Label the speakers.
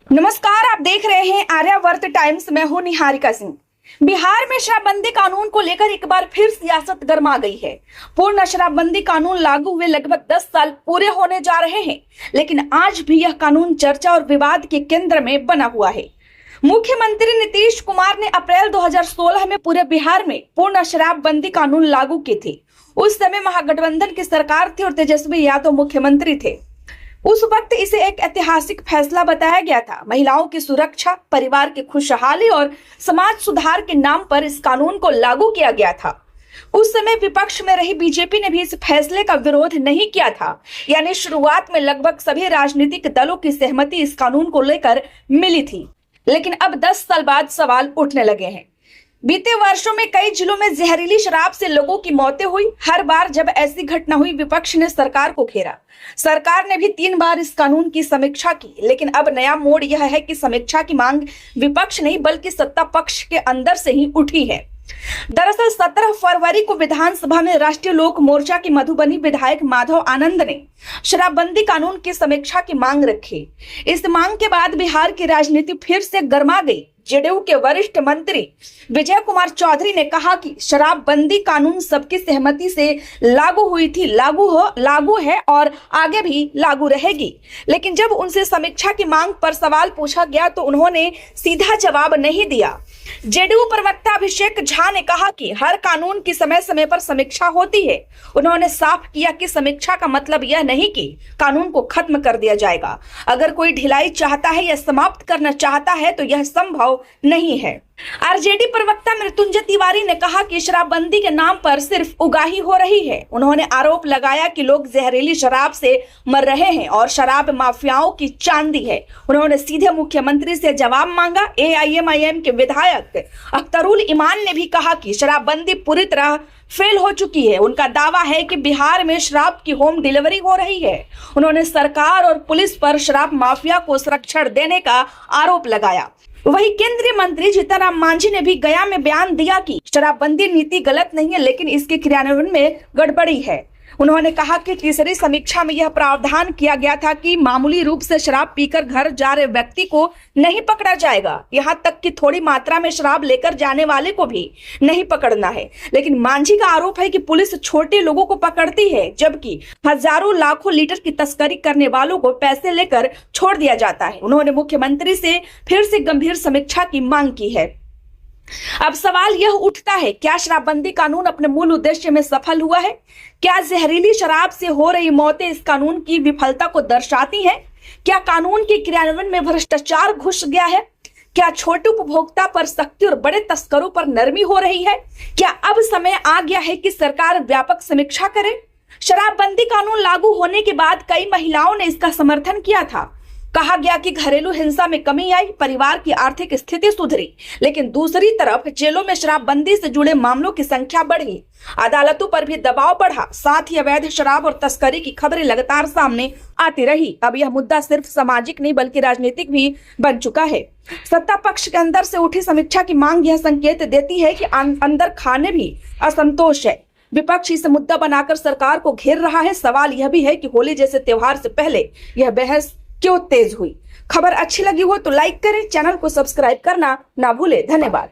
Speaker 1: नमस्कार, आप देख रहे हैं आर्यावर्त टाइम्स। मैं हूं निहारिका सिंह। बिहार में शराबबंदी कानून को लेकर एक बार फिर सियासत गर्मा गई है। पूर्ण शराबबंदी कानून लागू हुए लगभग 10 साल पूरे होने जा रहे हैं, लेकिन आज भी यह कानून चर्चा और विवाद के केंद्र में बना हुआ है। मुख्यमंत्री नीतीश कुमार ने अप्रैल 2016 में पूरे बिहार में पूर्ण शराबबंदी कानून लागू किए थे। उस समय महागठबंधन की सरकार थी और तेजस्वी यादव मुख्यमंत्री थे। उस वक्त इसे एक ऐतिहासिक फैसला बताया गया था। महिलाओं की सुरक्षा, परिवार की खुशहाली और समाज सुधार के नाम पर इस कानून को लागू किया गया था। उस समय विपक्ष में रही बीजेपी ने भी इस फैसले का विरोध नहीं किया था। यानी शुरुआत में लगभग सभी राजनीतिक दलों की सहमति इस कानून को लेकर मिली थी। लेकिन अब 10 साल बाद सवाल उठने लगे हैं। बीते वर्षों में कई जिलों में जहरीली शराब से लोगों की मौतें हुई। हर बार जब ऐसी घटना हुई, विपक्ष ने सरकार को घेरा। सरकार ने भी 3 बार इस कानून की समीक्षा की, लेकिन अब नया मोड़ यह है कि समीक्षा की मांग विपक्ष नहीं बल्कि सत्ता पक्ष के अंदर से ही उठी है। दरअसल 17 फरवरी को विधानसभा में राष्ट्रीय लोक मोर्चा के मधुबनी विधायक माधव आनंद ने शराबबंदी कानून की समीक्षा की मांग रखी। इस मांग के बाद बिहार की राजनीति फिर से गर्मा गई। जेडीयू के वरिष्ठ मंत्री विजय कुमार चौधरी ने कहा कि शराबबंदी कानून सबकी सहमति से लागू हुई थी, लागू है और आगे भी लागू रहेगी। लेकिन जब उनसे समीक्षा की मांग पर सवाल पूछा गया तो उन्होंने सीधा जवाब नहीं दिया। जेडीयू प्रवक्ता अभिषेक झा ने कहा कि हर कानून की समय समय पर समीक्षा होती है। उन्होंने साफ किया कि समीक्षा का मतलब यह नहीं कि कानून को खत्म कर दिया जाएगा। अगर कोई ढिलाई चाहता है या समाप्त करना चाहता है तो यह संभव नहीं है। आरजेडी प्रवक्ता मृत्युंजय तिवारी ने कहा कि शराबबंदी के नाम पर सिर्फ उगाही हो रही है। उन्होंने आरोप लगाया कि लोग जहरीली शराब से मर रहे हैं और शराब माफियाओं की चांदी है। उन्होंने सीधे मुख्यमंत्री से जवाब मांगा। एआईएमआईएम के विधायक अख्तरुल ईमान ने भी कहा कि शराबबंदी पूरी तरह फेल हो चुकी है। उनका दावा है कि बिहार में शराब की होम डिलीवरी हो रही है। उन्होंने सरकार और पुलिस पर शराब माफिया को संरक्षण देने का आरोप लगाया। वहीं केंद्रीय मंत्री जीतन राम मांझी ने भी गया में बयान दिया कि शराबबंदी नीति गलत नहीं है, लेकिन इसके क्रियान्वयन में गड़बड़ी है। उन्होंने कहा कि तीसरी समीक्षा में यह प्रावधान किया गया था कि मामूली रूप से शराब पीकर घर जा रहे व्यक्ति को नहीं पकड़ा जाएगा, यहाँ तक कि थोड़ी मात्रा में शराब लेकर जाने वाले को भी नहीं पकड़ना है। लेकिन मांझी का आरोप है कि पुलिस छोटे लोगों को पकड़ती है, जबकि हजारों लाखों लीटर की तस्करी करने वालों को पैसे लेकर छोड़ दिया जाता है। उन्होंने मुख्यमंत्री से फिर से गंभीर समीक्षा की मांग की है। अब सवाल यह उठता है, क्या शराबबंदी कानून अपने मूल उद्देश्य में सफल हुआ है? क्या जहरीली शराब से हो रही मौतें इस कानून की विफलता को दर्शाती हैं? क्या कानून के क्रियान्वयन में भ्रष्टाचार घुस गया है? क्या छोटे उपभोक्ता पर सख्ती और बड़े तस्करों पर नरमी हो रही है? क्या अब समय आ गया है कि सरकार व्यापक समीक्षा करे? शराबबंदी कानून लागू होने के बाद कई महिलाओं ने इसका समर्थन किया था। कहा गया कि घरेलू हिंसा में कमी आई, परिवार की आर्थिक स्थिति सुधरी। लेकिन दूसरी तरफ जेलों में शराबबंदी से जुड़े मामलों की संख्या बढ़ी, अदालतों पर भी दबाव बढ़ा। साथ ही अवैध शराब और तस्करी की खबरें लगातार सामने आती रही। अब यह मुद्दा सिर्फ सामाजिक नहीं बल्कि राजनीतिक भी बन चुका है। सत्ता पक्ष के अंदर से उठी समीक्षा की मांग यह संकेत देती है कि अंदर खाने भी असंतोष है। विपक्ष इस मुद्दा बनाकर सरकार को घेर रहा है। सवाल यह भी है कि होली जैसे त्योहार से पहले यह बहस क्यों तेज हुई? खबर अच्छी लगी हो तो लाइक करें, चैनल को सब्सक्राइब करना ना भूले। धन्यवाद।